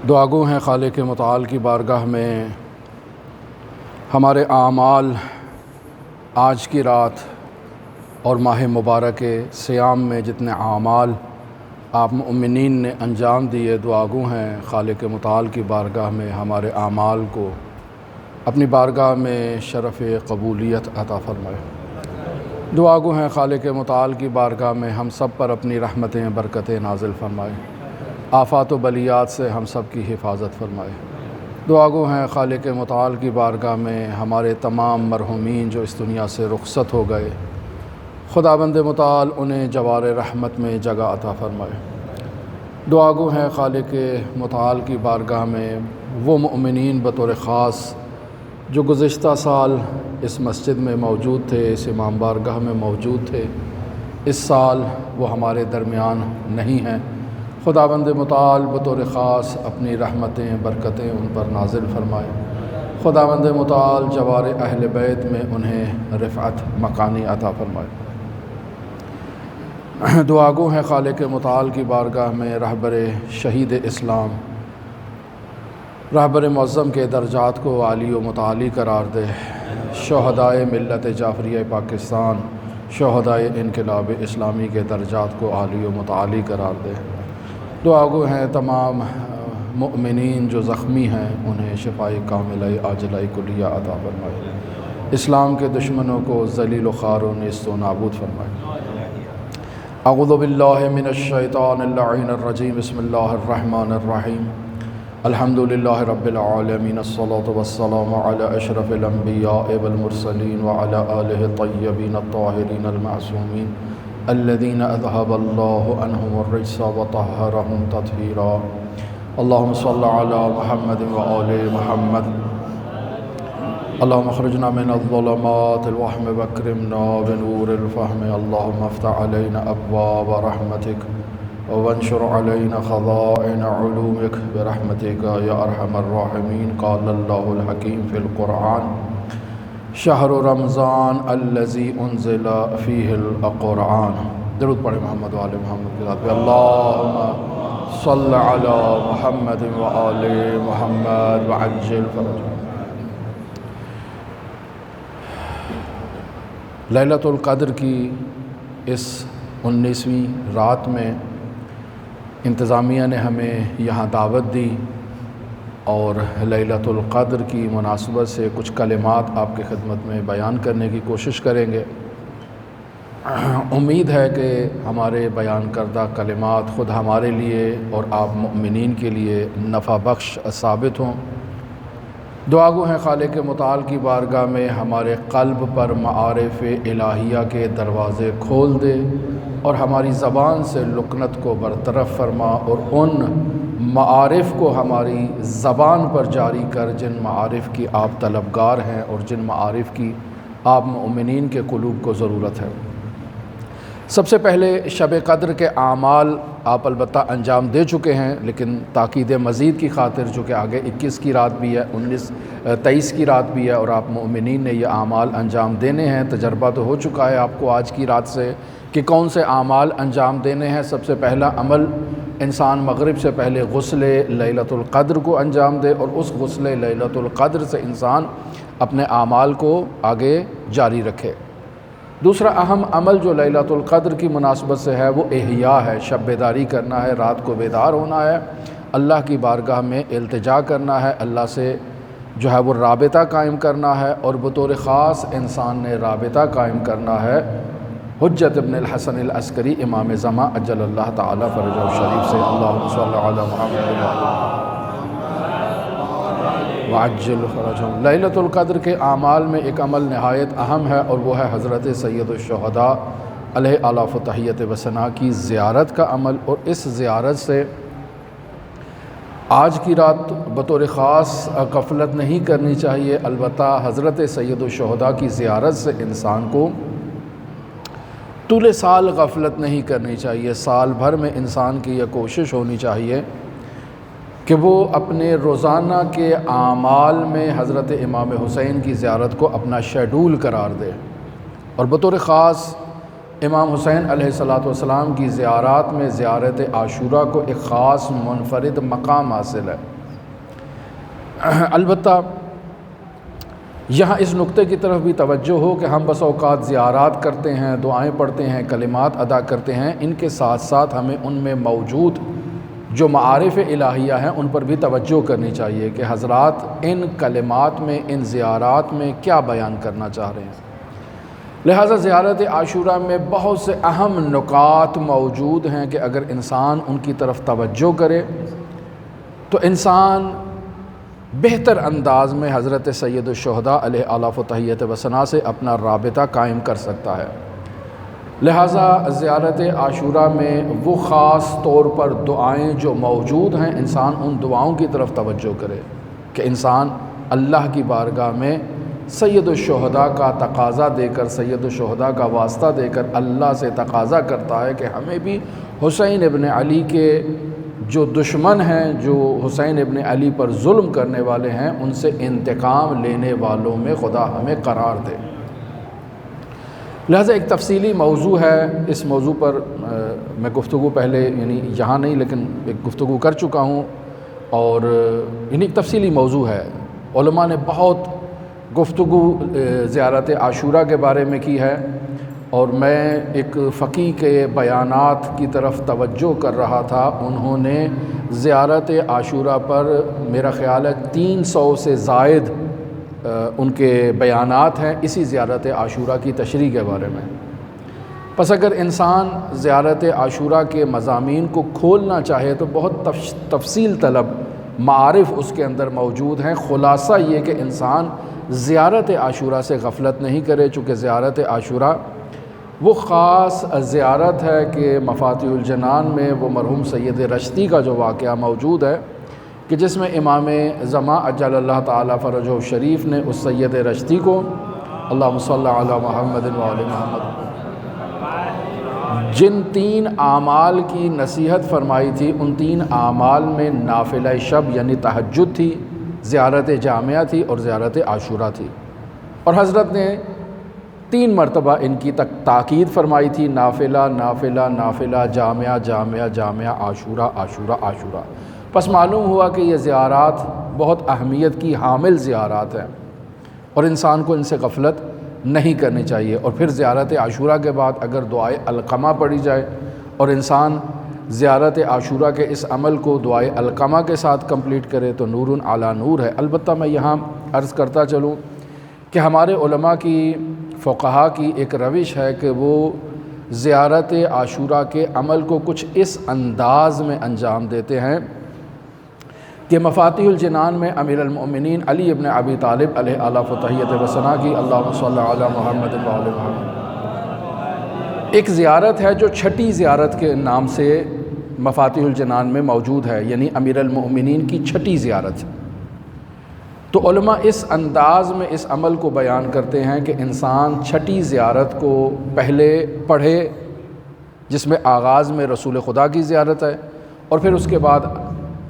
دعا گو ہیں خالق متعال کی بارگاہ میں ہمارے اعمال آج کی رات اور ماہ مبارک صیام میں جتنے اعمال آپ مؤمنین نے انجام دیے، دعا گو ہیں خالق متعال کی بارگاہ میں ہمارے اعمال کو اپنی بارگاہ میں شرف قبولیت عطا فرمائے۔ دعا گو ہیں خالق متعال کی بارگاہ میں ہم سب پر اپنی رحمتیں برکتیں نازل فرمائے، آفات و بلیات سے ہم سب کی حفاظت فرمائے۔ دعا گو ہیں خالق متعال کی بارگاہ میں ہمارے تمام مرحومین جو اس دنیا سے رخصت ہو گئے، خداوند متعال انہیں جوار رحمت میں جگہ عطا فرمائے۔ دعا گو ہیں خالق متعال کی بارگاہ میں وہ مؤمنین بطور خاص جو گزشتہ سال اس مسجد میں موجود تھے، اس امام بارگاہ میں موجود تھے، اس سال وہ ہمارے درمیان نہیں ہیں، خداوند متعال بطور خاص اپنی رحمتیں برکتیں ان پر نازل فرمائے۔ خداوند متعال جوار اہل بیت میں انہیں رفعت مکانی عطا فرمائے۔ دعا گو ہیں خالق متعال کی بارگاہ میں رہبر شہید اسلام، رہبر معظم کے درجات کو عالی و متعالی قرار دے، شہدائے ملت جعفریہ پاکستان، شہدائے انقلاب اسلامی کے درجات کو عالی و متعالی قرار دے۔ دعا گو ہیں تمام مؤمنین جو زخمی ہیں انہیں شفائے کاملہ عاجلہ کلیہ عطا فرمائے، اسلام کے دشمنوں کو ذلیل و خوار و نیست و نابود فرمائے۔ اعوذ باللہ من الشیطان اللعین الرجیم، بسم اللہ الرحمن الرحیم، الحمد للہ رب العالمین، الصلاة والسلام علی اشرف الانبیاء والمرسلین وعلی آلہ الطیبین الطاہرین المعصومین الذین اذہب اللہ عنہم الرجس وطہرہم تطہیرا۔ اللہم صل علی محمد وآل محمد، اللہم اخرجنا من الظلمات الوہم واکرمنا بنور الفہم، اللہم افتح علینا ابواب رحمتک وانشر علینا خزائن علومک برحمتک یا ارحم الراحمین۔ قال اللہ الحکیم فی القرآن شہر رمضان الذی انزل فیہ القرآن۔ درود پڑھیں محمد و آل محمد کے ذات پہ، اللہم صل علی محمد و آل محمد وعجل فرجہ۔ لیلۃ القدر کی اس 19ویں رات میں انتظامیہ نے ہمیں یہاں دعوت دی اور لیلۃ القدر کی مناسبت سے کچھ کلمات آپ کی خدمت میں بیان کرنے کی کوشش کریں گے۔ امید ہے کہ ہمارے بیان کردہ کلمات خود ہمارے لیے اور آپ مؤمنین کے لیے نفع بخش ثابت ہوں۔ دعا گو ہیں خالق متعال کی بارگاہ میں ہمارے قلب پر معارف الہیہ کے دروازے کھول دے اور ہماری زبان سے لکنت کو برطرف فرما، اور ان معارف کو ہماری زبان پر جاری کر جن معارف کی آپ طلبگار ہیں اور جن معارف کی آپ مؤمنین کے قلوب کو ضرورت ہے۔ سب سے پہلے شب قدر کے اعمال آپ البتہ انجام دے چکے ہیں، لیکن تاکید مزید کی خاطر جو کہ آگے 21 کی رات بھی ہے، 23 کی رات بھی ہے اور آپ مؤمنین نے یہ اعمال انجام دینے ہیں، تجربہ تو ہو چکا ہے آپ کو آج کی رات سے کہ کون سے اعمال انجام دینے ہیں۔ سب سے پہلا عمل انسان مغرب سے پہلے غسل لیلۃ القدر کو انجام دے اور اس غسل لیلۃ القدر سے انسان اپنے اعمال کو آگے جاری رکھے۔ دوسرا اہم عمل جو لیلۃ القدر کی مناسبت سے ہے وہ احیاء ہے، شب بیداری کرنا ہے، رات کو بیدار ہونا ہے، اللہ کی بارگاہ میں التجا کرنا ہے، اللہ سے جو ہے وہ رابطہ قائم کرنا ہے، اور بطور خاص انسان نے رابطہ قائم کرنا ہے حجت ابن الحسن العسکری امام زمان عجل اللہ تعالی فرجہ الشریف سے۔ اللہم صل علی محمد وعجل فرجہم۔ لیلۃ القدر کے اعمال میں ایک عمل نہایت اہم ہے اور وہ ہے حضرت سید الشہداء علیہ آلاف و تحیت و ثنا کی زیارت کا عمل، اور اس زیارت سے آج کی رات بطور خاص غفلت نہیں کرنی چاہیے، البتہ حضرت سید الشہداء کی زیارت سے انسان کو طول سال غفلت نہیں کرنی چاہیے۔ سال بھر میں انسان کی یہ کوشش ہونی چاہیے کہ وہ اپنے روزانہ کے اعمال میں حضرت امام حسین کی زیارت کو اپنا شیڈول قرار دے، اور بطور خاص امام حسین علیہ السلام کی زیارات میں زیارت عاشوراء کو ایک خاص منفرد مقام حاصل ہے۔ البتہ یہاں اس نقطے کی طرف بھی توجہ ہو کہ ہم بس اوقات زیارات کرتے ہیں، دعائیں پڑھتے ہیں، کلمات ادا کرتے ہیں، ان کے ساتھ ساتھ ہمیں ان میں موجود جو معارف الہیہ ہیں ان پر بھی توجہ کرنی چاہیے کہ حضرات ان کلمات میں، ان زیارات میں کیا بیان کرنا چاہ رہے ہیں۔ لہٰذا زیارت عاشوراء میں بہت سے اہم نکات موجود ہیں کہ اگر انسان ان کی طرف توجہ کرے تو انسان بہتر انداز میں حضرت سید الشہداء علیہ آلاف و تحیت و ثنا سے اپنا رابطہ قائم کر سکتا ہے۔ لہٰذا زیارت عاشوراء میں وہ خاص طور پر دعائیں جو موجود ہیں، انسان ان دعاؤں کی طرف توجہ کرے کہ انسان اللہ کی بارگاہ میں سید الشہداء کا تقاضا دے کر، سید الشہداء کا واسطہ دے کر اللہ سے تقاضا کرتا ہے کہ ہمیں بھی حسین ابن علی کے جو دشمن ہیں، جو حسین ابن علی پر ظلم کرنے والے ہیں، ان سے انتقام لینے والوں میں خدا ہمیں قرار دے۔ لہٰذا ایک تفصیلی موضوع ہے، اس موضوع پر میں گفتگو پہلے یعنی یہاں نہیں لیکن ایک گفتگو کر چکا ہوں، اور یعنی ایک تفصیلی موضوع ہے۔ علماء نے بہت گفتگو زیارت عاشوراء کے بارے میں کی ہے، اور میں ایک فقیہ کے بیانات کی طرف توجہ کر رہا تھا۔ انہوں نے زیارت عاشوراء پر میرا خیال ہے 300 سے زائد ان کے بیانات ہیں اسی زیارت عاشوراء کی تشریح کے بارے میں۔ پس اگر انسان زیارت عاشوراء کے مضامین کو کھولنا چاہے تو بہت تفصیل طلب معارف اس کے اندر موجود ہیں۔ خلاصہ یہ کہ انسان زیارت عاشوراء سے غفلت نہیں کرے، چونکہ زیارت عاشوراء وہ خاص زیارت ہے کہ مفاتیح الجنان میں وہ مرحوم سید رشتی کا جو واقعہ موجود ہے کہ جس میں امام زمان عجل اللہ تعالیٰ فرجہ الشریف نے اس سید رشتی کو، اللہم صلی علی محمد و آل محمد، جن 3 اعمال کی نصیحت فرمائی تھی، ان 3 اعمال میں نافلہ شب یعنی تہجد تھی، زیارت جامعہ تھی اور زیارت عاشوراء تھی، اور حضرت نے 3 مرتبہ ان کی تاکید فرمائی تھی، نافلہ نافلہ نافلہ، جامعہ جامعہ جامعہ، عاشوراء عاشوراء عاشوراء۔ پس معلوم ہوا کہ یہ زیارات بہت اہمیت کی حامل زیارات ہیں اور انسان کو ان سے غفلت نہیں کرنی چاہیے۔ اور پھر زیارت عاشوراء کے بعد اگر دعائے علقمہ پڑھی جائے اور انسان زیارت عاشوراء کے اس عمل کو دعائے علقمہ کے ساتھ کمپلیٹ کرے تو نور علی نور ہے۔ البتہ میں یہاں عرض کرتا چلوں کہ ہمارے علماء کی، فقہاء کی ایک روش ہے کہ وہ زیارت عاشوراء کے عمل کو کچھ اس انداز میں انجام دیتے ہیں کہ مفاتیح الجنان میں امیر المؤمنین علی ابن ابی طالب علیہ آلاف و تحیت و ثنا کی، اللہم صلی علی محمد و آل محمد، ایک زیارت ہے جو چھٹی زیارت کے نام سے مفاتیح الجنان میں موجود ہے، یعنی امیر المؤمنین کی چھٹی زیارت۔ تو علماء اس انداز میں اس عمل کو بیان کرتے ہیں کہ انسان چھٹی زیارت کو پہلے پڑھے، جس میں آغاز میں رسول خدا کی زیارت ہے، اور پھر اس کے بعد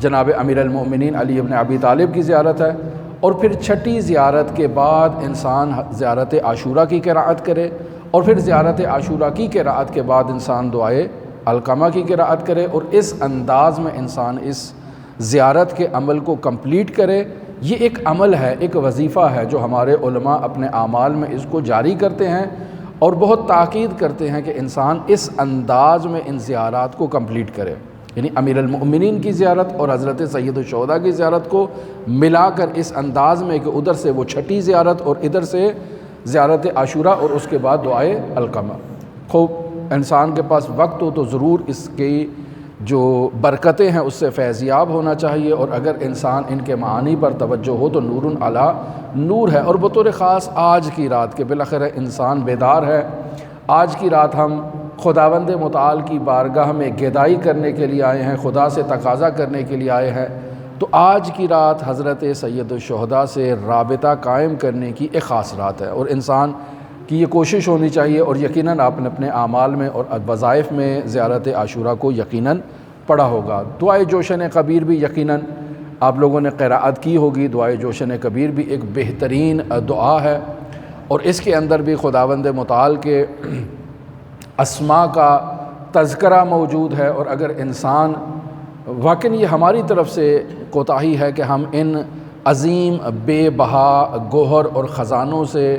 جناب امیر المؤمنین علی ابن ابی طالب کی زیارت ہے، اور پھر چھٹی زیارت کے بعد انسان زیارت عاشوراء کی قراءت کرے، اور پھر زیارت عاشوراء کی قراءت کے بعد انسان دعائے علقمہ کی قراءت کرے، اور اس انداز میں انسان اس زیارت کے عمل کو کمپلیٹ کرے۔ یہ ایک عمل ہے، ایک وظیفہ ہے جو ہمارے علماء اپنے اعمال میں اس کو جاری کرتے ہیں اور بہت تاکید کرتے ہیں کہ انسان اس انداز میں ان زیارات کو کمپلیٹ کرے، یعنی امیر المؤمنین کی زیارت اور حضرت سید الشہداء کی زیارت کو ملا کر اس انداز میں کہ ادھر سے وہ چھٹی زیارت اور ادھر سے زیارت عاشوراء اور اس کے بعد دعائے علقمہ۔ خوب انسان کے پاس وقت ہو تو ضرور اس کی جو برکتیں ہیں اس سے فیضیاب ہونا چاہیے، اور اگر انسان ان کے معانی پر توجہ ہو تو نور علی نور ہے۔ اور بطور خاص آج کی رات کے بالاخرہ انسان بیدار ہے، آج کی رات ہم خداوند متعال کی بارگاہ میں گدائی کرنے کے لیے آئے ہیں، خدا سے تقاضا کرنے کے لیے آئے ہیں، تو آج کی رات حضرت سید الشہداء سے رابطہ قائم کرنے کی ایک خاص رات ہے، اور انسان کی یہ کوشش ہونی چاہیے، اور یقیناً آپ نے اپنے اعمال میں اور وظائف میں زیارت عاشوراء کو یقیناً پڑھا ہوگا۔ دعائے جوشن کبیر بھی یقیناً آپ لوگوں نے قراءت کی ہوگی۔ دعائے جوشن کبیر بھی ایک بہترین دعا ہے، اور اس کے اندر بھی خداوند متعال کے اسماء کا تذکرہ موجود ہے، اور اگر انسان واقعی یہ ہماری طرف سے کوتاہی ہے کہ ہم ان عظیم بے بہا گوہر اور خزانوں سے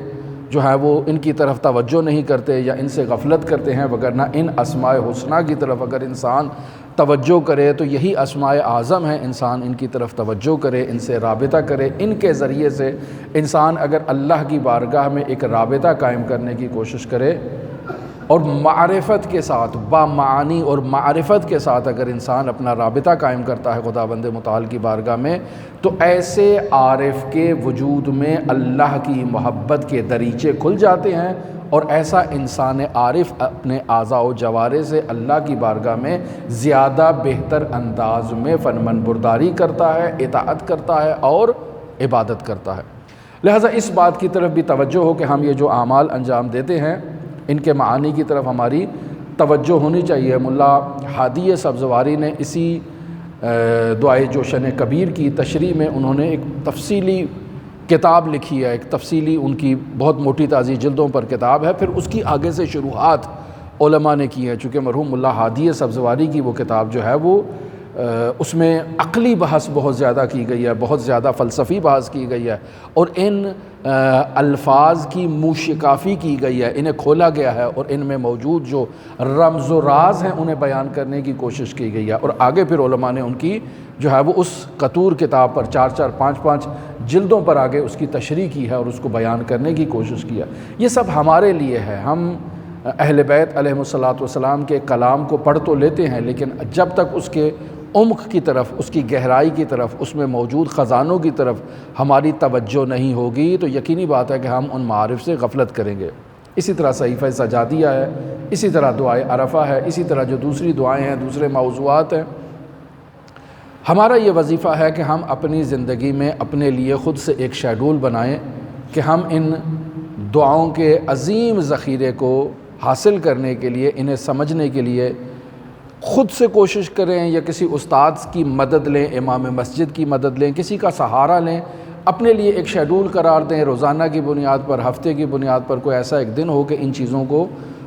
جو ہے وہ ان کی طرف توجہ نہیں کرتے یا ان سے غفلت کرتے ہیں، وگرنہ ان اسماء حسنہ کی طرف اگر انسان توجہ کرے تو یہی اسماء اعظم ہیں، انسان ان کی طرف توجہ کرے، ان سے رابطہ کرے، ان کے ذریعے سے انسان اگر اللہ کی بارگاہ میں ایک رابطہ قائم کرنے کی کوشش کرے اور معرفت کے ساتھ بامعانی اور معرفت کے ساتھ اگر انسان اپنا رابطہ قائم کرتا ہے خداوند متعال کی بارگاہ میں، تو ایسے عارف کے وجود میں اللہ کی محبت کے دریچے کھل جاتے ہیں، اور ایسا انسان عارف اپنے اعضاء و جوارح سے اللہ کی بارگاہ میں زیادہ بہتر انداز میں فنمن برداری کرتا ہے، اطاعت کرتا ہے اور عبادت کرتا ہے۔ لہٰذا اس بات کی طرف بھی توجہ ہو کہ ہم یہ جو اعمال انجام دیتے ہیں ان کے معانی کی طرف ہماری توجہ ہونی چاہیے۔ ملا ہادی سبزواری نے اسی دعائے جوشن کبیر کی تشریح میں انہوں نے ایک تفصیلی کتاب لکھی ہے، ایک تفصیلی ان کی بہت موٹی تازی جلدوں پر کتاب ہے، پھر اس کی آگے سے شروحات علماء نے کی ہیں۔ چونکہ مرحوم ملا ہادی سبزواری کی وہ کتاب جو ہے وہ اس میں عقلی بحث بہت زیادہ کی گئی ہے، بہت زیادہ فلسفی بحث کی گئی ہے، اور ان الفاظ کی موشکافی کی گئی ہے، انہیں کھولا گیا ہے اور ان میں موجود جو رمز و راز ہیں انہیں بیان کرنے کی کوشش کی گئی ہے، اور آگے پھر علماء نے ان کی جو ہے وہ اس قطور کتاب پر 4-4 5-5 جلدوں پر آگے اس کی تشریح کی ہے اور اس کو بیان کرنے کی کوشش کی ہے۔ یہ سب ہمارے لیے ہے، ہم اہل بیت علیہم الصلاۃ والسلام کے کلام کو پڑھ تو لیتے ہیں، لیکن جب تک اس کے عمق کی طرف، اس کی گہرائی کی طرف، اس میں موجود خزانوں کی طرف ہماری توجہ نہیں ہوگی تو یقینی بات ہے کہ ہم ان معارف سے غفلت کریں گے۔ اسی طرح صحیفہ سجادیہ ہے، اسی طرح دعائے عرفہ ہے، اسی طرح جو دوسری دعائیں ہیں، دوسرے موضوعات ہیں۔ ہمارا یہ وظیفہ ہے کہ ہم اپنی زندگی میں اپنے لیے خود سے ایک شیڈول بنائیں کہ ہم ان دعاؤں کے عظیم ذخیرے کو حاصل کرنے کے لیے، انہیں سمجھنے کے لیے خود سے کوشش کریں یا کسی استاد کی مدد لیں، امام مسجد کی مدد لیں، کسی کا سہارا لیں، اپنے لیے ایک شیڈول قرار دیں، روزانہ کی بنیاد پر، ہفتے کی بنیاد پر کوئی ایسا ایک دن ہو کہ ان چیزوں کو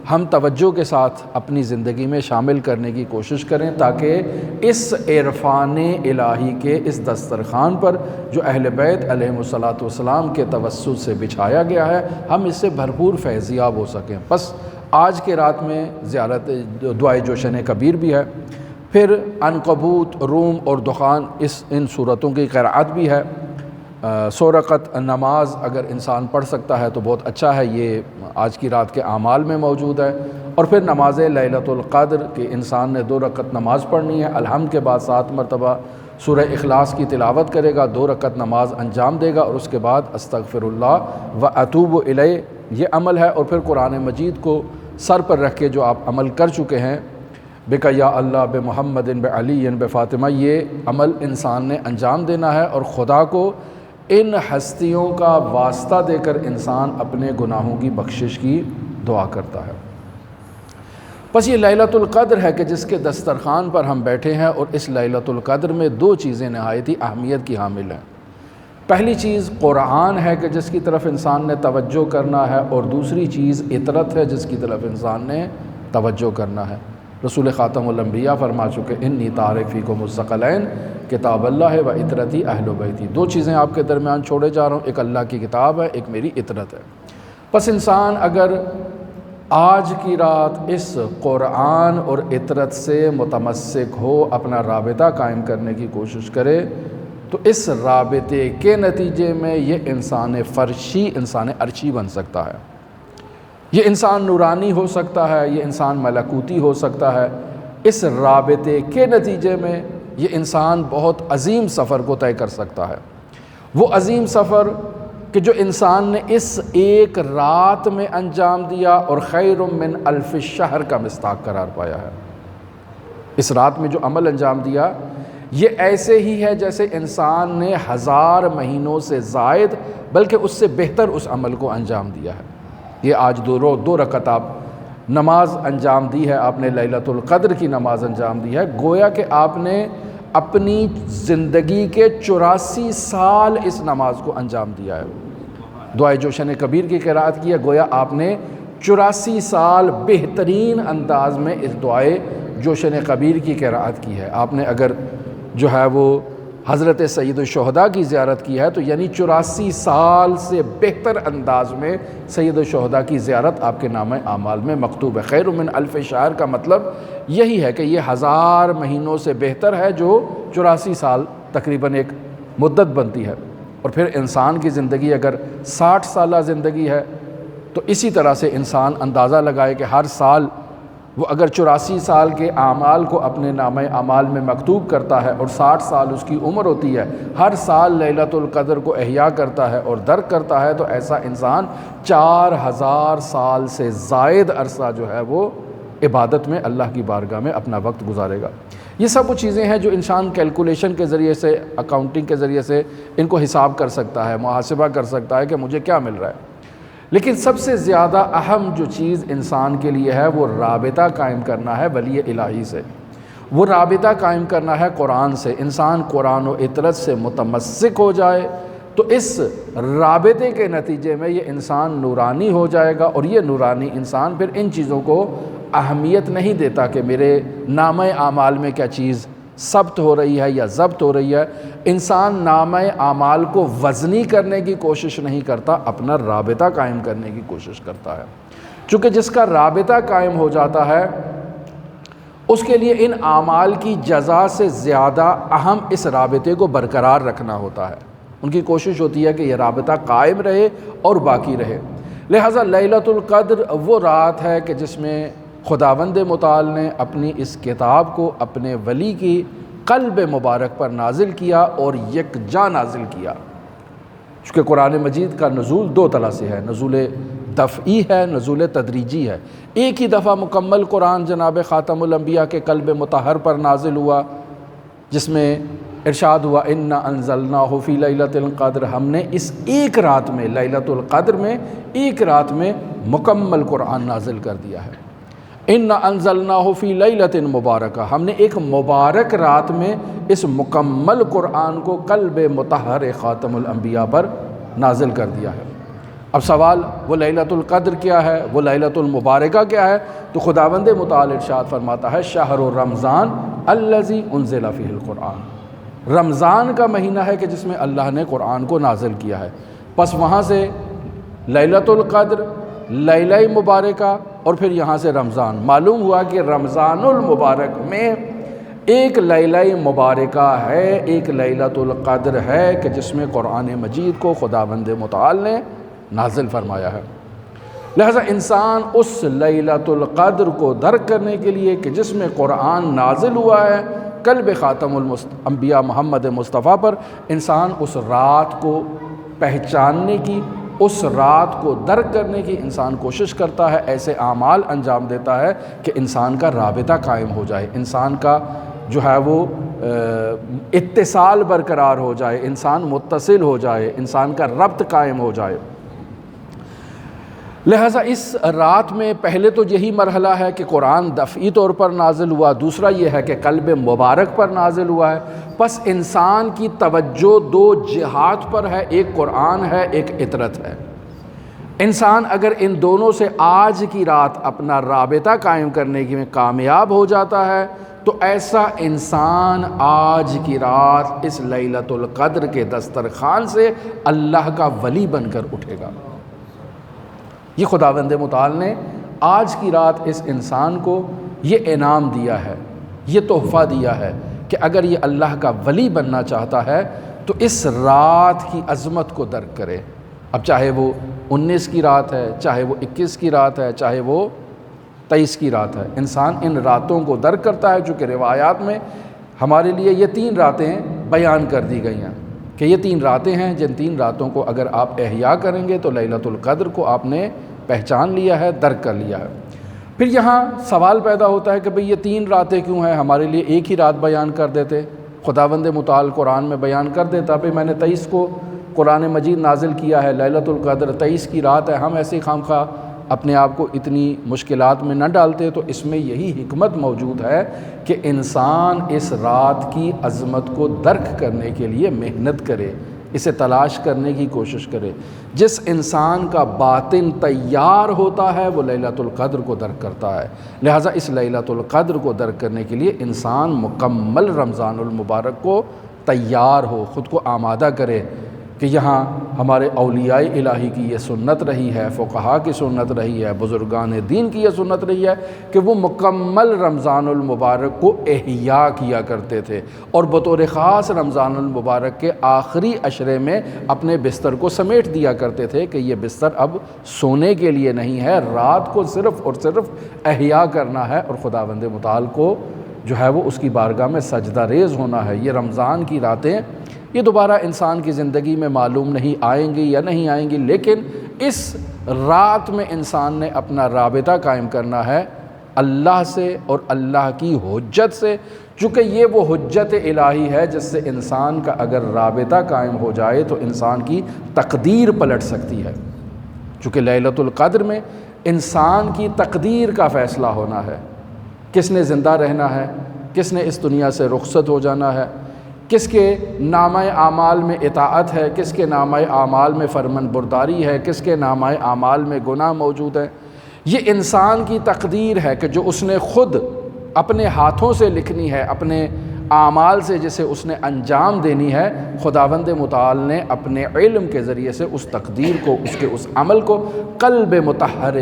ہم توجہ کے ساتھ اپنی زندگی میں شامل کرنے کی کوشش کریں، تاکہ اس عرفان الہی کے اس دسترخوان پر جو اہل بیت علیہم الصلاۃ والسلام کے توسط سے بچھایا گیا ہے، ہم اس سے بھرپور فیضیاب ہو سکیں۔ بس آج کے رات میں زیارت دعائے جوشن کبیر بھی ہے، پھر عنکبوت، روم اور دخان ان صورتوں کی قرأت بھی ہے۔ 100 رکعت نماز اگر انسان پڑھ سکتا ہے تو بہت اچھا ہے، یہ آج کی رات کے اعمال میں موجود ہے۔ اور پھر نماز لیلۃ القدر کہ انسان نے 2 رکعت نماز پڑھنی ہے، الحمد کے بعد 7 مرتبہ سورہ اخلاص کی تلاوت کرے گا، 2 رکعت نماز انجام دے گا، اور اس کے بعد استغفر اللہ و اتوب الیہ یہ عمل ہے۔ اور پھر قرآن مجید کو سر پر رکھ کے جو آپ عمل کر چکے ہیں، بک یا اللہ بے محمد بے علی بے فاطمہ، یہ عمل انسان نے انجام دینا ہے، اور خدا کو ان ہستیوں کا واسطہ دے کر انسان اپنے گناہوں کی بخشش کی دعا کرتا ہے۔ بس یہ لیلۃ القدر ہے کہ جس کے دسترخوان پر ہم بیٹھے ہیں، اور اس لیلۃ القدر میں 2 چیزیں نہایت ہی اہمیت کی حامل ہیں۔ پہلی چیز قرآن ہے کہ جس کی طرف انسان نے توجہ کرنا ہے، اور دوسری چیز عطرت ہے جس کی طرف انسان نے توجہ کرنا ہے۔ رسول خاتم الانبیاء فرما چکے انی تارک فیکم الثقلین کتاب اللہ و عطرتی اہل بیتی، 2 چیزیں آپ کے درمیان چھوڑے جا رہا ہوں، ایک اللہ کی کتاب ہے، ایک میری عطرت ہے۔ پس انسان اگر آج کی رات اس قرآن اور عطرت سے متمسک ہو، اپنا رابطہ قائم کرنے کی کوشش کرے، تو اس رابطے کے نتیجے میں یہ انسان فرشی، انسان عرشی بن سکتا ہے، یہ انسان نورانی ہو سکتا ہے، یہ انسان ملکوتی ہو سکتا ہے۔ اس رابطے کے نتیجے میں یہ انسان بہت عظیم سفر کو طے کر سکتا ہے، وہ عظیم سفر کہ جو انسان نے اس ایک رات میں انجام دیا اور خیر من الف شہر کا مصداق قرار پایا ہے۔ اس رات میں جو عمل انجام دیا یہ ایسے ہی ہے جیسے انسان نے 1000 مہینوں سے زائد بلکہ اس سے بہتر اس عمل کو انجام دیا ہے۔ یہ آج 2 رکعت آپ نماز انجام دی ہے، آپ نے لیلۃ القدر کی نماز انجام دی ہے، گویا کہ آپ نے اپنی زندگی کے 84 سال اس نماز کو انجام دیا ہے۔ دعائے جوشن کبیر کی قرأت کی ہے، گویا آپ نے 84 سال بہترین انداز میں اس دعائے جوشن کبیر کی قرأت کی ہے۔ آپ نے اگر جو ہے وہ حضرت سید الشہداء کی زیارت کی ہے تو یعنی 84 سال سے بہتر انداز میں سید الشہداء کی زیارت آپ کے نامہ اعمال میں مکتوب ہے۔ خیر من الف شہر کا مطلب یہی ہے کہ یہ 1000 مہینوں سے بہتر ہے جو 84 سال تقریباً ایک مدت بنتی ہے۔ اور پھر انسان کی زندگی اگر 60 سالہ زندگی ہے تو اسی طرح سے انسان اندازہ لگائے کہ ہر سال وہ اگر 84 سال کے اعمال کو اپنے نامہ اعمال میں مکتوب کرتا ہے اور 60 سال اس کی عمر ہوتی ہے، ہر سال لیلۃ القدر کو احیا کرتا ہے اور درک کرتا ہے، تو ایسا انسان 4000 سال سے زائد عرصہ جو ہے وہ عبادت میں اللہ کی بارگاہ میں اپنا وقت گزارے گا۔ یہ سب وہ چیزیں ہیں جو انسان کیلکولیشن کے ذریعے سے، اکاؤنٹنگ کے ذریعے سے ان کو حساب کر سکتا ہے، محاسبہ کر سکتا ہے کہ مجھے کیا مل رہا ہے۔ لیکن سب سے زیادہ اہم جو چیز انسان کے لیے ہے وہ رابطہ قائم کرنا ہے ولی الہی سے، وہ رابطہ قائم کرنا ہے قرآن سے۔ انسان قرآن و اطرت سے متمسک ہو جائے تو اس رابطے کے نتیجے میں یہ انسان نورانی ہو جائے گا، اور یہ نورانی انسان پھر ان چیزوں کو اہمیت نہیں دیتا کہ میرے نامہ اعمال میں کیا چیز ثبت ہو رہی ہے یا ضبط ہو رہی ہے۔ انسان نامہ اعمال کو وزنی کرنے کی کوشش نہیں کرتا، اپنا رابطہ قائم کرنے کی کوشش کرتا ہے۔ چونکہ جس کا رابطہ قائم ہو جاتا ہے اس کے لیے ان اعمال کی جزا سے زیادہ اہم اس رابطے کو برقرار رکھنا ہوتا ہے۔ ان کی کوشش ہوتی ہے کہ یہ رابطہ قائم رہے اور باقی رہے۔ لہٰذا لیلۃ القدر وہ رات ہے کہ جس میں خداوند متعال نے اپنی اس کتاب کو اپنے ولی کی قلب مبارک پر نازل کیا اور یکجا نازل کیا۔ چونکہ قرآن مجید کا نزول 2 طرح سے ہے، نزول دفعی ہے، نزول تدریجی ہے۔ ایک ہی دفعہ مکمل قرآن جناب خاتم الانبیاء کے قلب مطہر پر نازل ہوا، جس میں ارشاد ہوا انا انزلناہ فی لیلۃ القدر، ہم نے اس ایک رات میں، لیلۃ القدر میں ایک رات میں مکمل قرآن نازل کر دیا ہے۔ انا انزلناہ فی لیلۃ مبارکہ، ہم نے ایک مبارک رات میں اس مکمل قرآن کو قلب مطہر خاتم الانبیاء پر نازل کر دیا ہے۔ اب سوال وہ لیلۃ القدر کیا ہے، وہ لیلۃ المبارکہ کیا ہے؟ تو خداوند متعال ارشاد فرماتا ہے شہر رمضان الذی انزل فیہ القرآن، رمضان کا مہینہ ہے کہ جس میں اللہ نے قرآن کو نازل کیا ہے۔ پس وہاں سے لیلۃ القدر، لیلہ مبارکہ اور پھر یہاں سے رمضان، معلوم ہوا کہ رمضان المبارک میں ایک لیلہ مبارکہ ہے، ایک لیلۃ القدر ہے کہ جس میں قرآن مجید کو خداوند متعال نے نازل فرمایا ہے۔ لہذا انسان اس لیلۃ القدر کو درک کرنے کے لیے کہ جس میں قرآن نازل ہوا ہے قلب خاتم الانبیاء محمد مصطفیٰ پر، انسان اس رات کو پہچاننے کی، اس رات کو درک کرنے کی انسان کوشش کرتا ہے، ایسے اعمال انجام دیتا ہے کہ انسان کا رابطہ قائم ہو جائے، انسان کا جو ہے وہ اتصال برقرار ہو جائے، انسان متصل ہو جائے، انسان کا ربط قائم ہو جائے۔ لہٰذا اس رات میں پہلے تو یہی مرحلہ ہے کہ قرآن دفعی طور پر نازل ہوا، دوسرا یہ ہے کہ قلب مبارک پر نازل ہوا ہے۔ پس انسان کی توجہ 2 جہات پر ہے، ایک قرآن ہے، ایک اطرت ہے۔ انسان اگر ان دونوں سے آج کی رات اپنا رابطہ قائم کرنے میں کامیاب ہو جاتا ہے تو ایسا انسان آج کی رات اس لیلۃ القدر کے دسترخوان سے اللہ کا ولی بن کر اٹھے گا۔ یہ خداوند متعال نے آج کی رات اس انسان کو یہ انعام دیا ہے، یہ تحفہ دیا ہے کہ اگر یہ اللہ کا ولی بننا چاہتا ہے تو اس رات کی عظمت کو درک کرے۔ اب چاہے وہ 19 کی رات ہے، چاہے وہ 21 کی رات ہے، چاہے وہ 23 کی رات ہے، انسان ان راتوں کو درک کرتا ہے۔ چونکہ روایات میں ہمارے لیے یہ 3 راتیں بیان کر دی گئی ہیں کہ یہ 3 راتیں ہیں جن 3 راتوں کو اگر آپ احیا کریں گے تو لیلۃ القدر کو آپ نے پہچان لیا ہے، درک کر لیا ہے۔ پھر یہاں سوال پیدا ہوتا ہے کہ بھئی یہ 3 راتیں کیوں ہیں، ہمارے لیے ایک ہی رات بیان کر دیتے، خداوند متعال قرآن میں بیان کر دیتا بھئی میں نے 23 کو قرآن مجید نازل کیا ہے، لیلۃ القدر 23 کی رات ہے، ہم ایسے خام خواہ اپنے آپ کو اتنی مشکلات میں نہ ڈالتے۔ تو اس میں یہی حکمت موجود ہے کہ انسان اس رات کی عظمت کو درک کرنے کے لیے محنت کرے، اسے تلاش کرنے کی کوشش کرے۔ جس انسان کا باطن تیار ہوتا ہے وہ لیلۃ القدر کو درک کرتا ہے۔ لہٰذا اس لیلۃ القدر کو درک کرنے کے لیے انسان مکمل رمضان المبارک کو تیار ہو، خود کو آمادہ کرے کہ یہاں ہمارے اولیاء الہی کی یہ سنت رہی ہے، فقہا کی سنت رہی ہے، بزرگان دین کی یہ سنت رہی ہے کہ وہ مکمل رمضان المبارک کو احیاء کیا کرتے تھے، اور بطور خاص رمضان المبارک کے آخری عشرے میں اپنے بستر کو سمیٹ دیا کرتے تھے کہ یہ بستر اب سونے کے لیے نہیں ہے، رات کو صرف اور صرف احیاء کرنا ہے اور خداوند متعال کو جو ہے وہ اس کی بارگاہ میں سجدہ ریز ہونا ہے۔ یہ رمضان کی راتیں یہ دوبارہ انسان کی زندگی میں معلوم نہیں آئیں گی یا نہیں آئیں گی، لیکن اس رات میں انسان نے اپنا رابطہ قائم کرنا ہے اللہ سے اور اللہ کی حجت سے، چونکہ یہ وہ حجت الہی ہے جس سے انسان کا اگر رابطہ قائم ہو جائے تو انسان کی تقدیر پلٹ سکتی ہے، چونکہ لیلۃ القدر میں انسان کی تقدیر کا فیصلہ ہونا ہے، کس نے زندہ رہنا ہے، کس نے اس دنیا سے رخصت ہو جانا ہے، کس کے نامہ اعمال میں اطاعت ہے، کس کے نامہ اعمال میں فرمان برداری ہے، کس کے نامہ اعمال میں گناہ موجود ہے۔ یہ انسان کی تقدیر ہے کہ جو اس نے خود اپنے ہاتھوں سے لکھنی ہے، اپنے اعمال سے جسے اس نے انجام دینی ہے، خداوند متعال نے اپنے علم کے ذریعے سے اس تقدیر کو، اس کے اس عمل کو قلب مطہر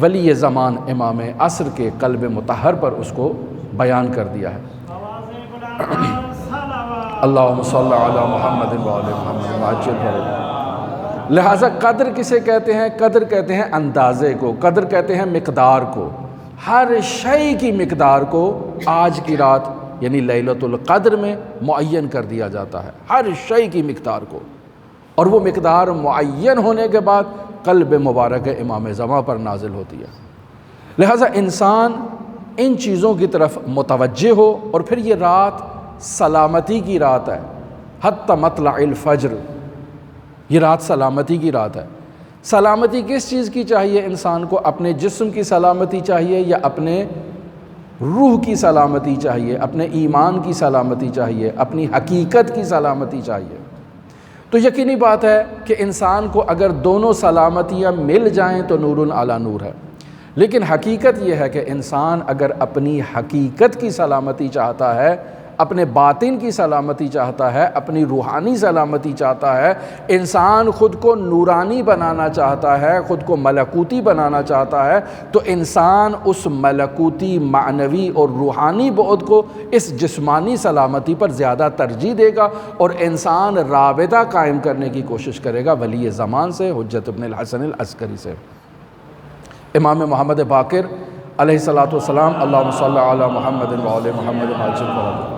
ولی زمان امام عصر کے قلب مطہر پر اس کو بیان کر دیا ہے۔ اللہم صلی علی محمد وآل محمد وعجل فرجہ۔ لہٰذا قدر کسے کہتے ہیں؟ قدر کہتے ہیں اندازے کو، قدر کہتے ہیں مقدار کو، ہر شے کی مقدار کو آج کی رات یعنی لیلۃ القدر میں معین کر دیا جاتا ہے، ہر شے کی مقدار کو، اور وہ مقدار معین ہونے کے بعد قلب مبارک امام زمان پر نازل ہوتی ہے۔ لہٰذا انسان ان چیزوں کی طرف متوجہ ہو، اور پھر یہ رات سلامتی کی رات ہے، حتی مطلع الفجر، یہ رات سلامتی کی رات ہے۔ سلامتی کس چیز کی چاہیے انسان کو؟ اپنے جسم کی سلامتی چاہیے یا اپنے روح کی سلامتی چاہیے، اپنے ایمان کی سلامتی چاہیے، اپنی حقیقت کی سلامتی چاہیے؟ تو یقینی بات ہے کہ انسان کو اگر دونوں سلامتیاں مل جائیں تو نور علی نور ہے، لیکن حقیقت یہ ہے کہ انسان اگر اپنی حقیقت کی سلامتی چاہتا ہے، اپنے باطن کی سلامتی چاہتا ہے، اپنی روحانی سلامتی چاہتا ہے، انسان خود کو نورانی بنانا چاہتا ہے، خود کو ملکوتی بنانا چاہتا ہے، تو انسان اس ملکوتی، معنوی اور روحانی بعد کو اس جسمانی سلامتی پر زیادہ ترجیح دے گا، اور انسان رابطہ قائم کرنے کی کوشش کرے گا ولی زمان سے، حجت ابن الحسن العسکری سے۔ امام محمد باقر علیہ الصلوۃ والسلام، اللہم صلی علی محمد وآل محمد وعجل فرجہ۔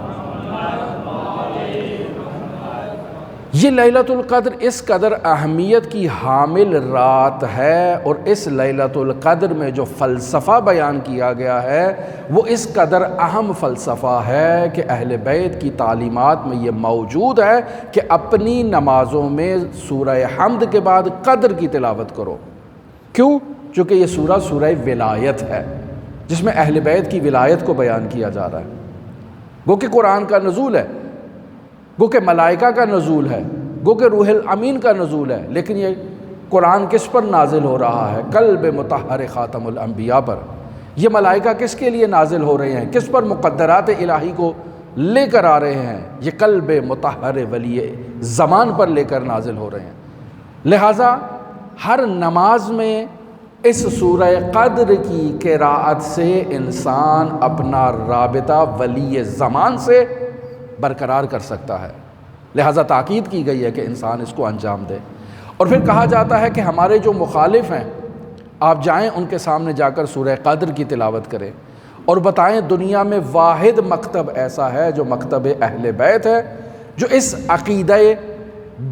یہ لیلۃ القدر اس قدر اہمیت کی حامل رات ہے، اور اس لیلۃ القدر میں جو فلسفہ بیان کیا گیا ہے وہ اس قدر اہم فلسفہ ہے کہ اہل بیت کی تعلیمات میں یہ موجود ہے کہ اپنی نمازوں میں سورہ حمد کے بعد قدر کی تلاوت کرو۔ کیوں؟ چونکہ یہ سورہ سورہ ولایت ہے، جس میں اہل بیت کی ولایت کو بیان کیا جا رہا ہے۔ گو کہ قرآن کا نزول ہے، گو کہ ملائکہ کا نزول ہے، گو کہ روح الامین کا نزول ہے، لیکن یہ قرآن کس پر نازل ہو رہا ہے؟ قلب مطہر خاتم الانبیاء پر۔ یہ ملائکہ کس کے لیے نازل ہو رہے ہیں؟ کس پر مقدرات الہی کو لے کر آ رہے ہیں؟ یہ قلب مطہر ولی زمان پر لے کر نازل ہو رہے ہیں۔ لہٰذا ہر نماز میں اس سورہ قدر کی قراءت سے انسان اپنا رابطہ ولی زمان سے برقرار کر سکتا ہے، لہٰذا تاکید کی گئی ہے کہ انسان اس کو انجام دے۔ اور پھر کہا جاتا ہے کہ ہمارے جو مخالف ہیں، آپ جائیں ان کے سامنے جا کر سورہ قدر کی تلاوت کریں اور بتائیں دنیا میں واحد مکتب ایسا ہے جو مکتب اہل بیت ہے، جو اس عقیدہ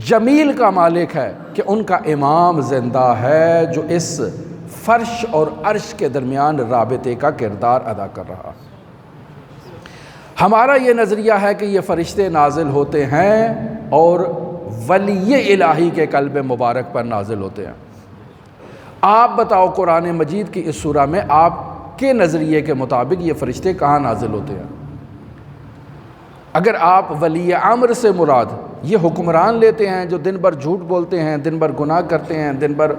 جمیل کا مالک ہے کہ ان کا امام زندہ ہے، جو اس فرش اور عرش کے درمیان رابطے کا کردار ادا کر رہا۔ ہمارا یہ نظریہ ہے کہ یہ فرشتے نازل ہوتے ہیں اور ولی الہی کے قلب مبارک پر نازل ہوتے ہیں۔ آپ بتاؤ قرآن مجید کی اس سورہ میں آپ کے نظریے کے مطابق یہ فرشتے کہاں نازل ہوتے ہیں؟ اگر آپ ولی امر سے مراد یہ حکمران لیتے ہیں جو دن بھر جھوٹ بولتے ہیں، دن بھر گناہ کرتے ہیں، دن بھر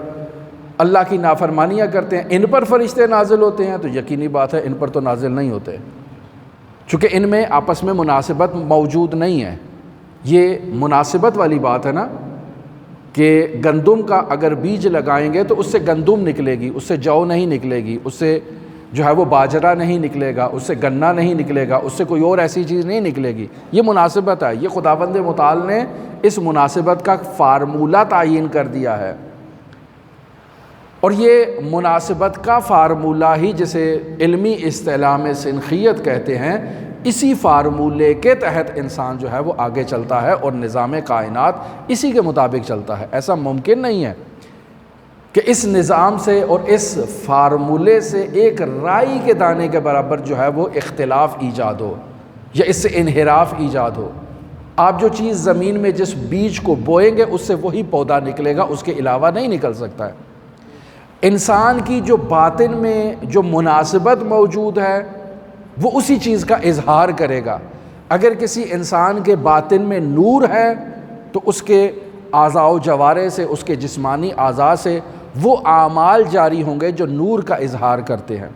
اللہ کی نافرمانیاں کرتے ہیں، ان پر فرشتے نازل ہوتے ہیں، تو یقینی بات ہے ان پر تو نازل نہیں ہوتے، چونکہ ان میں آپس میں مناسبت موجود نہیں ہے۔ یہ مناسبت والی بات ہے نا کہ گندم کا اگر بیج لگائیں گے تو اس سے گندم نکلے گی، اس سے جو نہیں نکلے گی، اس سے جو ہے وہ باجرہ نہیں نکلے گا، اس سے گنا نہیں نکلے گا، اس سے کوئی اور ایسی چیز نہیں نکلے گی۔ یہ مناسبت ہے، یہ خداوند متعال نے اس مناسبت کا فارمولہ تعین کر دیا ہے، اور یہ مناسبت کا فارمولہ ہی جسے علمی اصطلاح میں سنخیت کہتے ہیں، اسی فارمولے کے تحت انسان جو ہے وہ آگے چلتا ہے اور نظام کائنات اسی کے مطابق چلتا ہے۔ ایسا ممکن نہیں ہے کہ اس نظام سے اور اس فارمولے سے ایک رائی کے دانے کے برابر جو ہے وہ اختلاف ایجاد ہو یا اس سے انحراف ایجاد ہو۔ آپ جو چیز زمین میں جس بیج کو بوئیں گے اس سے وہی پودا نکلے گا، اس کے علاوہ نہیں نکل سکتا ہے۔ انسان کی جو باطن میں جو مناسبت موجود ہے وہ اسی چیز کا اظہار کرے گا۔ اگر کسی انسان کے باطن میں نور ہے تو اس کے اعضاء و جوارح سے، اس کے جسمانی اعضاء سے وہ اعمال جاری ہوں گے جو نور کا اظہار کرتے ہیں،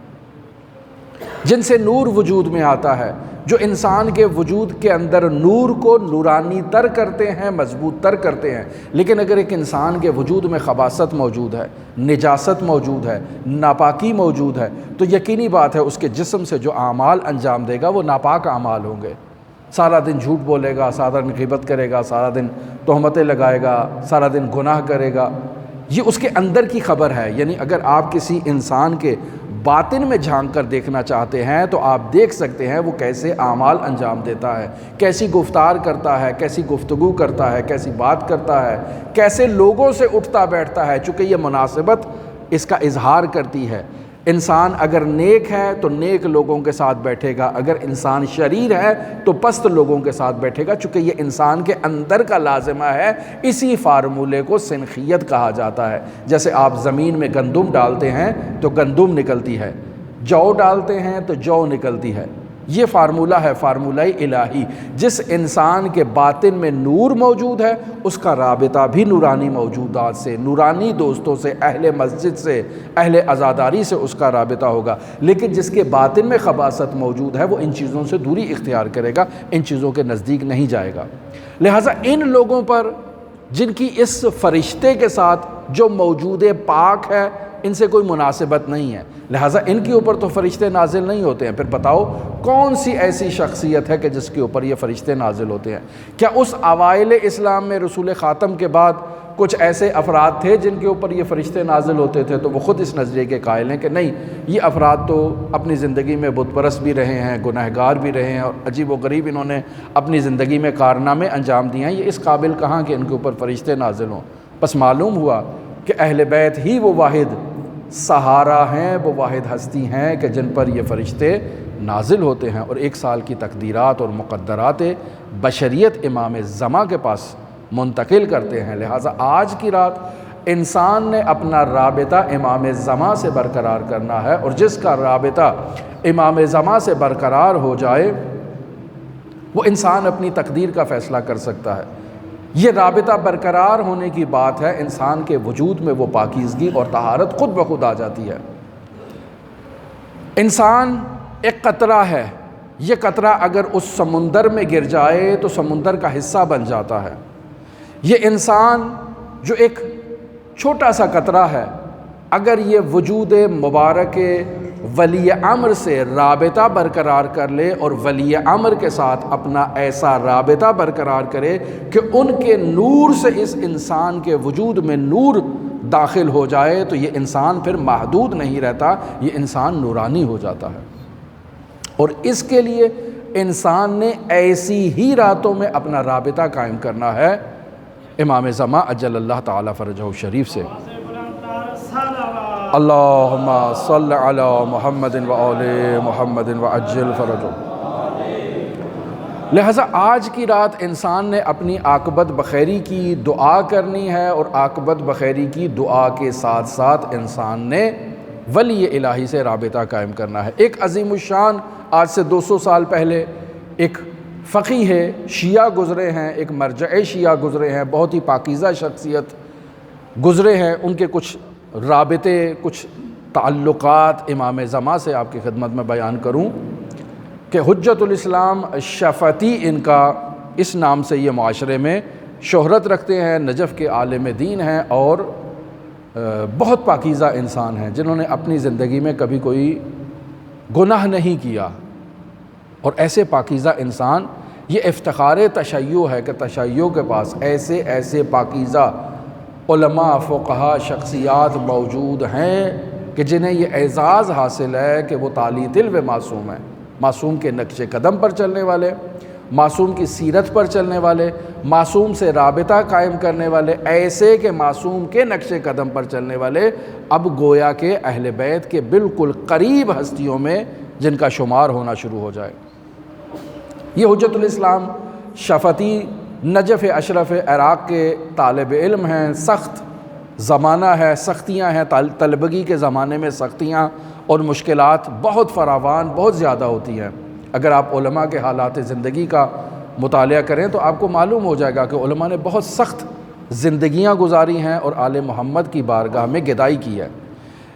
جن سے نور وجود میں آتا ہے، جو انسان کے وجود کے اندر نور کو نورانی تر کرتے ہیں، مضبوط تر کرتے ہیں۔ لیکن اگر ایک انسان کے وجود میں خباثت موجود ہے، نجاست موجود ہے، ناپاکی موجود ہے، تو یقینی بات ہے اس کے جسم سے جو اعمال انجام دے گا وہ ناپاک اعمال ہوں گے۔ سارا دن جھوٹ بولے گا، سارا دن غیبت کرے گا، سارا دن تہمتیں لگائے گا، سارا دن گناہ کرے گا، یہ اس کے اندر کی خبر ہے۔ یعنی اگر آپ کسی انسان کے باطن میں جھانک کر دیکھنا چاہتے ہیں تو آپ دیکھ سکتے ہیں وہ کیسے اعمال انجام دیتا ہے، کیسی گفتار کرتا ہے، کیسی گفتگو کرتا ہے، کیسی بات کرتا ہے، کیسے لوگوں سے اٹھتا بیٹھتا ہے، چونکہ یہ مناسبت اس کا اظہار کرتی ہے۔ انسان اگر نیک ہے تو نیک لوگوں کے ساتھ بیٹھے گا، اگر انسان شریر ہے تو پست لوگوں کے ساتھ بیٹھے گا، چونکہ یہ انسان کے اندر کا لازمہ ہے۔ اسی فارمولے کو سنخیت کہا جاتا ہے۔ جیسے آپ زمین میں گندم ڈالتے ہیں تو گندم نکلتی ہے، جو ڈالتے ہیں تو جو نکلتی ہے۔ یہ فارمولہ ہے، فارمولہ الہی۔ جس انسان کے باطن میں نور موجود ہے اس کا رابطہ بھی نورانی موجودات سے، نورانی دوستوں سے، اہل مسجد سے، اہل عزاداری سے اس کا رابطہ ہوگا۔ لیکن جس کے باطن میں خباثت موجود ہے وہ ان چیزوں سے دوری اختیار کرے گا، ان چیزوں کے نزدیک نہیں جائے گا۔ لہٰذا ان لوگوں پر جن کی اس فرشتے کے ساتھ جو موجود پاک ہے ان سے کوئی مناسبت نہیں ہے، لہٰذا ان کے اوپر تو فرشتے نازل نہیں ہوتے ہیں۔ پھر بتاؤ کون سی ایسی شخصیت ہے کہ جس کے اوپر یہ فرشتے نازل ہوتے ہیں؟ کیا اس اوائل اسلام میں رسول خاتم کے بعد کچھ ایسے افراد تھے جن کے اوپر یہ فرشتے نازل ہوتے تھے؟ تو وہ خود اس نظریے کے قائل ہیں کہ نہیں، یہ افراد تو اپنی زندگی میں بت پرست بھی رہے ہیں، گنہگار بھی رہے ہیں، اور عجیب و غریب انہوں نے اپنی زندگی میں کارنامے انجام دیے ہیں، یہ اس قابل کہاں کہ ان کے اوپر فرشتے نازل ہوں۔ بس معلوم ہوا کہ اہل بیت ہی وہ واحد سہارا ہیں، وہ واحد ہستی ہیں کہ جن پر یہ فرشتے نازل ہوتے ہیں، اور 1 سال کی تقدیرات اور مقدرات بشریت امام زمان کے پاس منتقل کرتے ہیں۔ لہٰذا آج کی رات انسان نے اپنا رابطہ امام زمان سے برقرار کرنا ہے، اور جس کا رابطہ امام زمان سے برقرار ہو جائے وہ انسان اپنی تقدیر کا فیصلہ کر سکتا ہے۔ یہ رابطہ برقرار ہونے کی بات ہے، انسان کے وجود میں وہ پاکیزگی اور طہارت خود بخود آ جاتی ہے۔ انسان ایک قطرہ ہے، یہ قطرہ اگر اس سمندر میں گر جائے تو سمندر کا حصہ بن جاتا ہے۔ یہ انسان جو ایک چھوٹا سا قطرہ ہے، اگر یہ وجود مبارک ولی امر سے رابطہ برقرار کر لے اور ولی امر کے ساتھ اپنا ایسا رابطہ برقرار کرے کہ ان کے نور سے اس انسان کے وجود میں نور داخل ہو جائے، تو یہ انسان پھر محدود نہیں رہتا، یہ انسان نورانی ہو جاتا ہے۔ اور اس کے لیے انسان نے ایسی ہی راتوں میں اپنا رابطہ قائم کرنا ہے امام زمان اجل اللہ تعالی فرجہ شریف سے۔ اللہم صل علی محمد و آل محمد و عجل فرجہ۔ لہٰذا آج کی رات انسان نے اپنی عاقبت بخیری کی دعا کرنی ہے، اور عاقبت بخیری کی دعا کے ساتھ ساتھ انسان نے ولی الہی سے رابطہ قائم کرنا ہے۔ ایک عظیم الشان آج سے 200 سال پہلے ایک فقیہ شیعہ گزرے ہیں، ایک مرجع شیعہ گزرے ہیں، بہت ہی پاکیزہ شخصیت گزرے ہیں۔ ان کے کچھ رابطے، کچھ تعلقات امام زمان سے آپ کی خدمت میں بیان کروں کہ حجت الاسلام شفتی ان کا اس نام سے یہ معاشرے میں شہرت رکھتے ہیں، نجف کے عالم دین ہیں اور بہت پاکیزہ انسان ہیں جنہوں نے اپنی زندگی میں کبھی کوئی گناہ نہیں کیا، اور ایسے پاکیزہ انسان، یہ افتخار تشیع ہے کہ تشیع کے پاس ایسے پاکیزہ علماء، فقہا، شخصیات موجود ہیں کہ جنہیں یہ اعزاز حاصل ہے کہ وہ تالی تلو معصوم ہیں، معصوم کے نقش قدم پر چلنے والے، معصوم کی سیرت پر چلنے والے، معصوم سے رابطہ قائم کرنے والے، ایسے کہ معصوم کے نقش قدم پر چلنے والے اب گویا کہ اہل بیت کے بالکل قریب ہستیوں میں جن کا شمار ہونا شروع ہو جائے۔ یہ حجت الاسلام شفتی نجف اشرف عراق کے طالب علم ہیں۔ سخت زمانہ ہے، سختیاں ہیں، طلبگی کے زمانے میں سختیاں اور مشکلات بہت فراوان، بہت زیادہ ہوتی ہیں۔ اگر آپ علماء کے حالات زندگی کا مطالعہ کریں تو آپ کو معلوم ہو جائے گا کہ علماء نے بہت سخت زندگیاں گزاری ہیں اور آل محمد کی بارگاہ میں گدائی کی ہے۔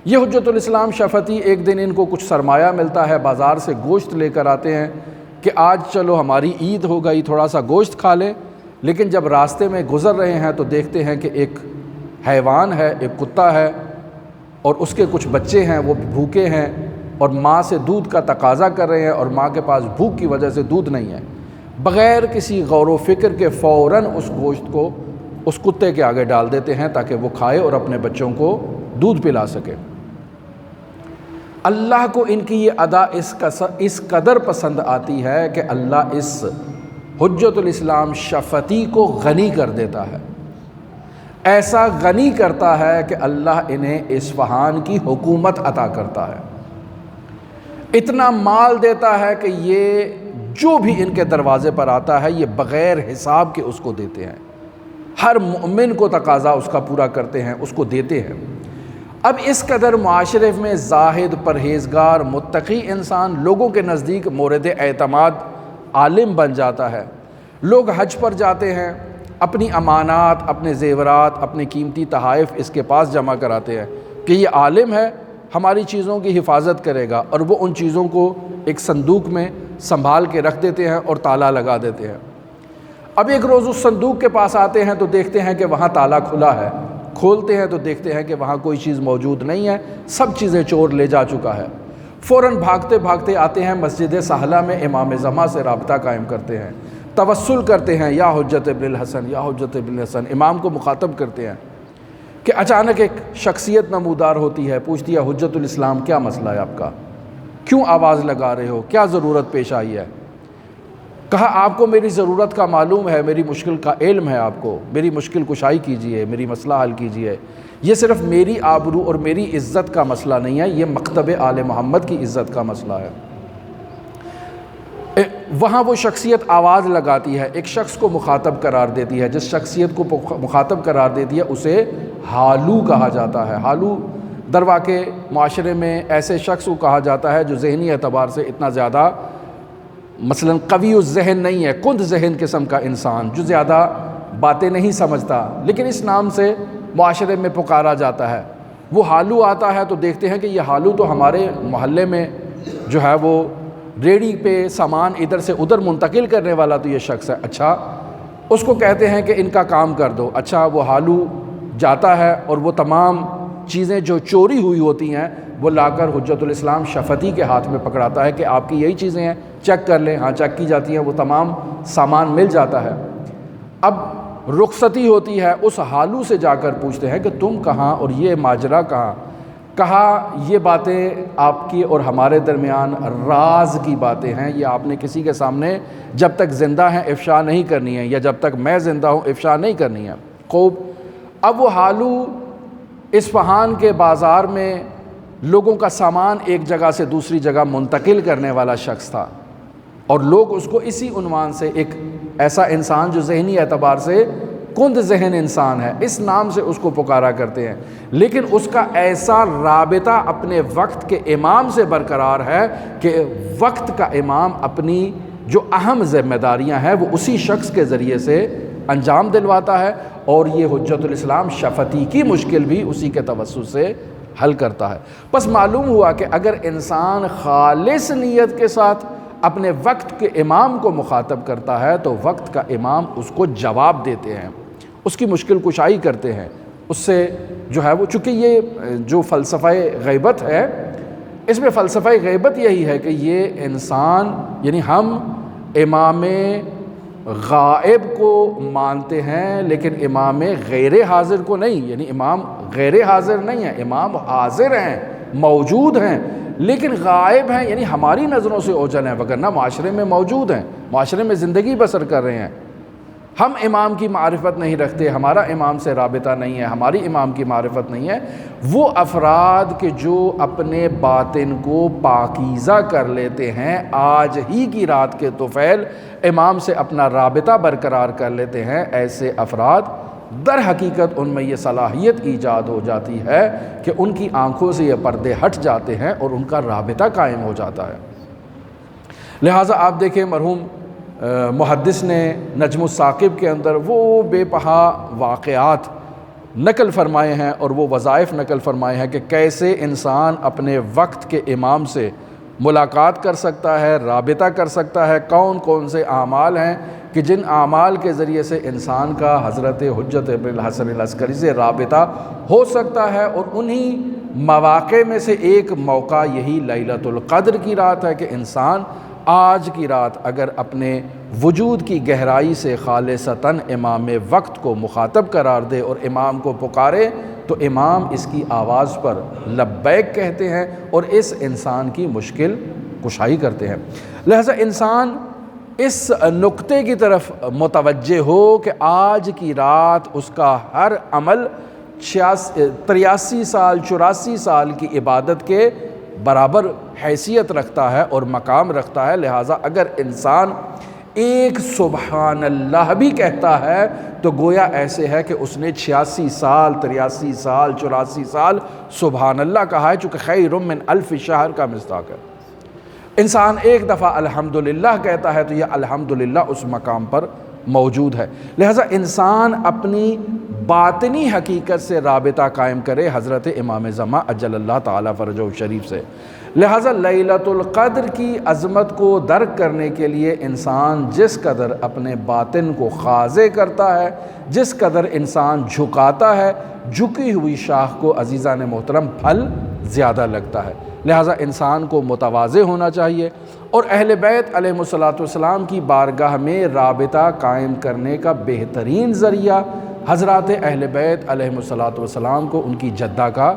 یہ حجت الاسلام شفتی ایک دن ان کو کچھ سرمایہ ملتا ہے، بازار سے گوشت لے کر آتے ہیں کہ آج چلو ہماری عید ہو گئی، تھوڑا سا گوشت کھا لیں، لیکن جب راستے میں گزر رہے ہیں تو دیکھتے ہیں کہ ایک حیوان ہے، ایک کتا ہے اور اس کے کچھ بچے ہیں، وہ بھوکے ہیں اور ماں سے دودھ کا تقاضا کر رہے ہیں اور ماں کے پاس بھوک کی وجہ سے دودھ نہیں ہے۔ بغیر کسی غور و فکر کے فوراً اس گوشت کو اس کتے کے آگے ڈال دیتے ہیں تاکہ وہ کھائے اور اپنے بچوں کو دودھ پلا سکے۔ اللہ کو ان کی یہ ادا اس قدر پسند آتی ہے کہ اللہ اس حجت الاسلام شفتی کو غنی کر دیتا ہے، ایسا غنی کرتا ہے کہ اللہ انہیں اصفہان کی حکومت عطا کرتا ہے، اتنا مال دیتا ہے کہ یہ جو بھی ان کے دروازے پر آتا ہے یہ بغیر حساب کے اس کو دیتے ہیں، ہر مومن کو تقاضا اس کا پورا کرتے ہیں، اس کو دیتے ہیں۔ اب اس قدر معاشرے میں زاہد، پرہیزگار، متقی انسان لوگوں کے نزدیک مورد اعتماد عالم بن جاتا ہے۔ لوگ حج پر جاتے ہیں، اپنی امانات، اپنے زیورات، اپنے قیمتی تحائف اس کے پاس جمع کراتے ہیں کہ یہ عالم ہے، ہماری چیزوں کی حفاظت کرے گا، اور وہ ان چیزوں کو ایک صندوق میں سنبھال کے رکھ دیتے ہیں اور تالا لگا دیتے ہیں۔ اب ایک روز اس صندوق کے پاس آتے ہیں تو دیکھتے ہیں کہ وہاں تالا کھلا ہے، کھولتے ہیں تو دیکھتے ہیں کہ وہاں کوئی چیز موجود نہیں ہے، سب چیزیں چور لے جا چکا ہے۔ فوراً بھاگتے بھاگتے آتے ہیں مسجد سہلہ میں، امام زماں سے رابطہ قائم کرتے ہیں، توسل کرتے ہیں، یا حجت ابن الحسن، یا حجت ابن الحسن، امام کو مخاطب کرتے ہیں کہ اچانک ایک شخصیت نمودار ہوتی ہے، پوچھتی ہے حجت الاسلام کیا مسئلہ ہے آپ کا، کیوں آواز لگا رہے ہو، کیا ضرورت پیش آئی ہے؟ کہا آپ کو میری ضرورت کا معلوم ہے، میری مشکل کا علم ہے، آپ کو میری مشکل کشائی کیجئے، میری مسئلہ حل کیجئے۔ یہ صرف میری آبرو اور میری عزت کا مسئلہ نہیں ہے، یہ مکتب آل محمد کی عزت کا مسئلہ ہے۔ وہاں وہ شخصیت آواز لگاتی ہے، ایک شخص کو مخاطب قرار دیتی ہے، جس شخصیت کو مخاطب قرار دیتی ہے اسے حالو کہا جاتا ہے۔ حالو در واقع معاشرے میں ایسے شخص کو کہا جاتا ہے جو ذہنی اعتبار سے اتنا زیادہ مثلا قوی الذہن نہیں ہے، کند ذہن قسم کا انسان جو زیادہ باتیں نہیں سمجھتا، لیکن اس نام سے معاشرے میں پکارا جاتا ہے۔ وہ حالو آتا ہے تو دیکھتے ہیں کہ یہ حالو تو ہمارے محلے میں جو ہے وہ ریڑھی پہ سامان ادھر سے ادھر منتقل کرنے والا تو یہ شخص ہے، اچھا اس کو کہتے ہیں کہ ان کا کام کر دو۔ اچھا وہ حالو جاتا ہے اور وہ تمام چیزیں جو چوری ہوئی ہوتی ہیں وہ لا کر حجت الاسلام شفتی کے ہاتھ میں پکڑاتا ہے کہ آپ کی یہی چیزیں ہیں، چیک کر لیں۔ ہاں چیک کی جاتی ہیں، وہ تمام سامان مل جاتا ہے۔ اب رخصتی ہوتی ہے، اس حالو سے جا کر پوچھتے ہیں کہ تم کہاں اور یہ ماجرا کہاں؟ کہا یہ باتیں آپ کی اور ہمارے درمیان راز کی باتیں ہیں، یہ آپ نے کسی کے سامنے جب تک زندہ ہیں افشا نہیں کرنی ہے، یا جب تک میں زندہ ہوں افشا نہیں کرنی ہے۔ خوب، اب وہ حالو اصفہان کے بازار میں لوگوں کا سامان ایک جگہ سے دوسری جگہ منتقل کرنے والا شخص تھا، اور لوگ اس کو اسی عنوان سے، ایک ایسا انسان جو ذہنی اعتبار سے کند ذہن انسان ہے، اس نام سے اس کو پکارا کرتے ہیں۔ لیکن اس کا ایسا رابطہ اپنے وقت کے امام سے برقرار ہے کہ وقت کا امام اپنی جو اہم ذمہ داریاں ہیں وہ اسی شخص کے ذریعے سے انجام دلواتا ہے، اور یہ حجت الاسلام شفتی کی مشکل بھی اسی کے توسط سے حل کرتا ہے۔ بس معلوم ہوا کہ اگر انسان خالص نیت کے ساتھ اپنے وقت کے امام کو مخاطب کرتا ہے تو وقت کا امام اس کو جواب دیتے ہیں، اس کی مشکل کشائی کرتے ہیں، اس سے جو ہے وہ، چونکہ یہ جو فلسفہ غیبت ہے، اس میں فلسفہ غیبت یہی ہے کہ یہ انسان، یعنی ہم امام غائب کو مانتے ہیں لیکن امام غیر حاضر کو نہیں، یعنی امام غیر حاضر نہیں ہیں، امام حاضر ہیں، موجود ہیں لیکن غائب ہیں، یعنی ہماری نظروں سے اوجھل ہیں، وگرنہ معاشرے میں موجود ہیں، معاشرے میں زندگی بسر کر رہے ہیں۔ ہم امام کی معرفت نہیں رکھتے، ہمارا امام سے رابطہ نہیں ہے، ہماری امام کی معرفت نہیں ہے۔ وہ افراد کہ جو اپنے باطن کو پاکیزہ کر لیتے ہیں، آج ہی کی رات کے طفیل امام سے اپنا رابطہ برقرار کر لیتے ہیں، ایسے افراد در حقیقت ان میں یہ صلاحیت ایجاد ہو جاتی ہے کہ ان کی آنکھوں سے یہ پردے ہٹ جاتے ہیں اور ان کا رابطہ قائم ہو جاتا ہے۔ لہٰذا آپ دیکھیں مرحوم محدث نے نجم الثاقب کے اندر وہ بے پہا واقعات نقل فرمائے ہیں اور وہ وظائف نقل فرمائے ہیں کہ کیسے انسان اپنے وقت کے امام سے ملاقات کر سکتا ہے، رابطہ کر سکتا ہے، کون کون سے اعمال ہیں کہ جن اعمال کے ذریعے سے انسان کا حضرت حجت ابن الحسن العسکری سے رابطہ ہو سکتا ہے، اور انہی مواقع میں سے ایک موقع یہی لیلۃ القدر کی رات ہے کہ انسان آج کی رات اگر اپنے وجود کی گہرائی سے خالصتاً امام وقت کو مخاطب قرار دے اور امام کو پکارے تو امام اس کی آواز پر لبیک کہتے ہیں اور اس انسان کی مشکل کشائی کرتے ہیں۔ لہذا انسان اس نقطے کی طرف متوجہ ہو کہ آج کی رات اس کا ہر عمل 83 سال 84 سال کی عبادت کے برابر حیثیت رکھتا ہے اور مقام رکھتا ہے۔ لہٰذا اگر انسان ایک سبحان اللہ بھی کہتا ہے تو گویا ایسے ہے کہ اس نے 86 سال 83 سال 84 سال سبحان اللہ کہا ہے، چونکہ خیر من الف شہر کا مصداق ہے۔ انسان ایک دفعہ الحمدللہ کہتا ہے تو یہ الحمدللہ اس مقام پر موجود ہے۔ لہٰذا انسان اپنی باطنی حقیقت سے رابطہ قائم کرے حضرت امام زمان اجل اللہ تعالیٰ فرجہ شریف سے۔ لہٰذا لیلۃ القدر کی عظمت کو درک کرنے کے لیے انسان جس قدر اپنے باطن کو خاضع کرتا ہے، جس قدر انسان جھکاتا ہے، جھکی ہوئی شاخ کو عزیزان محترم پھل زیادہ لگتا ہے۔ لہٰذا انسان کو متواضع ہونا چاہیے اور اہل بیت علیہم السلام کی بارگاہ میں رابطہ قائم کرنے کا بہترین ذریعہ حضرات اہل بیت علیہم السلام کو ان کی جدہ کا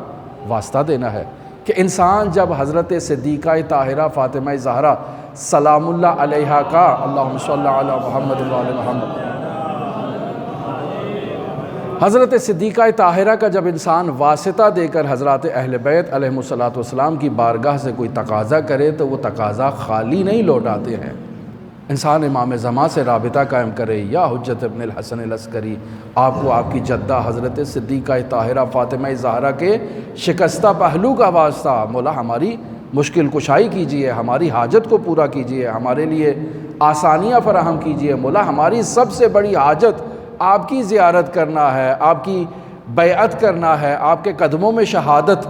واسطہ دینا ہے کہ انسان جب حضرت صدیقہ طاہرہ فاطمہ زہرا سلام اللہ علیہا کا اللہم صلی علی محمد و علی محمد، حضرت صدیقہ طاہرہ کا جب انسان واسطہ دے کر حضرات اہل بیت علیہم السلام کی بارگاہ سے کوئی تقاضا کرے تو وہ تقاضا خالی نہیں لوٹاتے ہیں۔ انسان امام زمان سے رابطہ قائم کرے، یا حجت ابن الحسن العسکری، آپ کو آپ کی جدہ حضرت صدیقہ طاہرہ فاطمہ زہرا کے شکستہ پہلو کا واسطہ، مولا ہماری مشکل کشائی کیجئے، ہماری حاجت کو پورا کیجئے، ہمارے لیے آسانیاں فراہم کیجئے، مولا ہماری سب سے بڑی حاجت آپ کی زیارت کرنا ہے، آپ کی بیعت کرنا ہے، آپ کے قدموں میں شہادت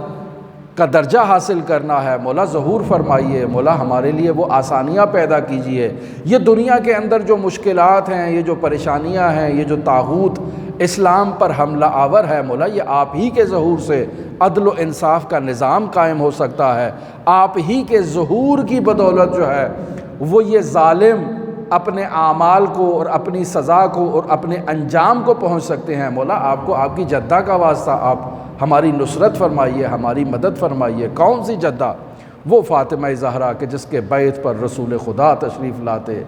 کا درجہ حاصل کرنا ہے، مولا ظہور فرمائیے، مولا ہمارے لیے وہ آسانیاں پیدا کیجئے۔ یہ دنیا کے اندر جو مشکلات ہیں، یہ جو پریشانیاں ہیں، یہ جو طاغوت اسلام پر حملہ آور ہے، مولا یہ آپ ہی کے ظہور سے عدل و انصاف کا نظام قائم ہو سکتا ہے، آپ ہی کے ظہور کی بدولت جو ہے وہ یہ ظالم اپنے اعمال کو اور اپنی سزا کو اور اپنے انجام کو پہنچ سکتے ہیں۔ مولا آپ کو آپ کی جدہ کا واسطہ آپ ہماری نصرت فرمائیے، ہماری مدد فرمائیے۔ کون سی جدہ؟ وہ فاطمہ زہرا کہ جس کے بیت پر رسول خدا تشریف لاتے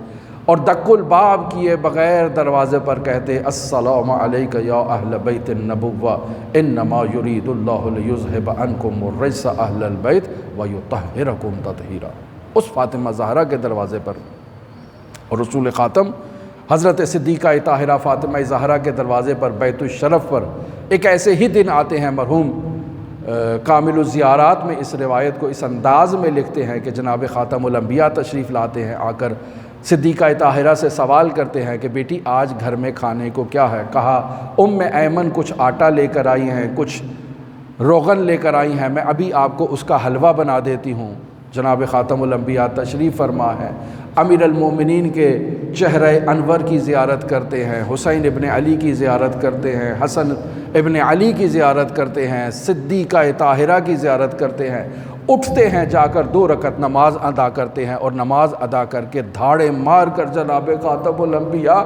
اور دق الباب کیے بغیر دروازے پر کہتے السلام علیک یا اہل بیت النبوہ انما یرید اللہ لیذہب عنکم الرجس اہل البیت ویطہرکم تطہیرا۔ اس فاطمہ زہرا کے دروازے پر اور رسول خاتم حضرت صدیقہ طاہرہ فاطمہ زہرا کے دروازے پر بیت الشرف پر ایک ایسے ہی دن آتے ہیں۔ مرحوم کامل الزیارات میں اس روایت کو اس انداز میں لکھتے ہیں کہ جناب خاتم الانبیاء تشریف لاتے ہیں، آ کر صدیقہ طاہرہ سے سوال کرتے ہیں کہ بیٹی آج گھر میں کھانے کو کیا ہے؟ کہا ام ایمن کچھ آٹا لے کر آئی ہیں، کچھ روغن لے کر آئی ہیں، میں ابھی آپ کو اس کا حلوہ بنا دیتی ہوں۔ جناب خاتم الانبیاء تشریف فرما ہے، امیر المومنین کے چہرہ انور کی زیارت کرتے ہیں، حسین ابن علی کی زیارت کرتے ہیں، حسن ابن علی کی زیارت کرتے ہیں، صدیقہ طاہرہ کی زیارت کرتے ہیں، اٹھتے ہیں جا کر 2 رکعت نماز ادا کرتے ہیں، اور نماز ادا کر کے دھاڑے مار کر جناب خاتم الانبیاء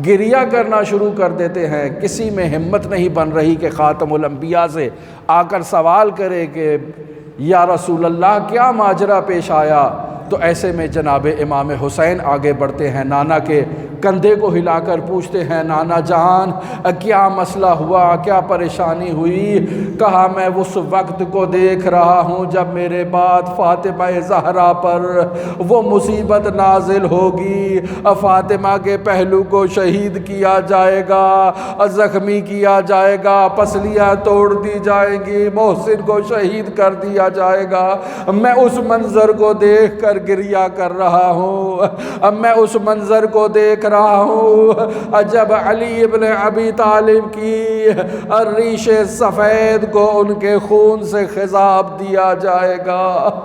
گریہ کرنا شروع کر دیتے ہیں۔ کسی میں ہمت نہیں بن رہی کہ خاتم الانبیاء سے آ کر سوال کرے کہ یا رسول اللہ کیا ماجرا پیش آیا؟ تو ایسے میں جناب امام حسین آگے بڑھتے ہیں، نانا کے کندھے کو ہلا کر پوچھتے ہیں، نانا جان کیا مسئلہ ہوا، کیا پریشانی ہوئی؟ کہا میں اس وقت کو دیکھ رہا ہوں جب میرے بعد فاطمہ زہرا پر وہ مصیبت نازل ہوگی، فاطمہ کے پہلو کو شہید کیا جائے گا، زخمی کیا جائے گا، پسلیاں توڑ دی جائیں گی، محسن کو شہید کر دیا جائے گا۔ میں اس منظر کو دیکھ کر گریہ کر رہا ہوں، میں اس منظر کو دیکھ رہا ہوں جب علی ابن ابی طالب کی ریش سفید کو ان کے خون سے خضاب دیا جائے گا،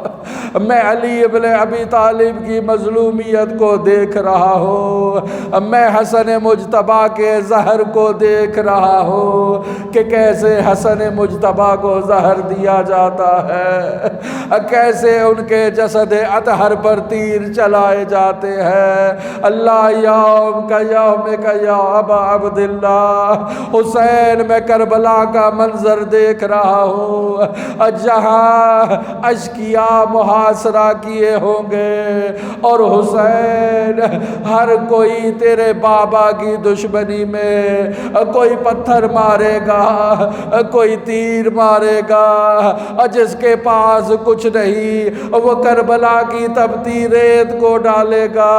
میں علی ابن ابی طالب کی مظلومیت کو دیکھ رہا ہوں، میں حسن مجتبیٰ کے زہر کو دیکھ رہا ہوں کہ کیسے حسن مجتبیٰ کو زہر دیا جاتا ہے، کیسے ان کے جسد اطہر پر تیر چلائے جاتے ہیں۔ اللہ یوم کا یوم کا یا ابا عبداللہ، حسین میں کربلا کا منظر دیکھ رہا ہوں جہاں اشقیاء محاصرہ کیے ہوں گے، اور حسین ہر کوئی تیرے بابا کی دشمنی میں کوئی پتھر مارے گا، کوئی تیر مارے گا، جس کے پاس کچھ نہیں وہ کربلا کی تپتی ریت کو ڈالے گا،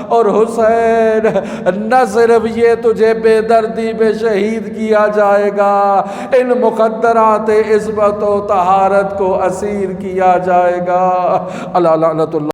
اور حسین نہ صرف یہ تجھے بے دردی میں شہید کیا جائے گا، ان مقدرات عصمت و طہارت کو اسیر کیا جائے گا۔ اللہ لعنت اللہ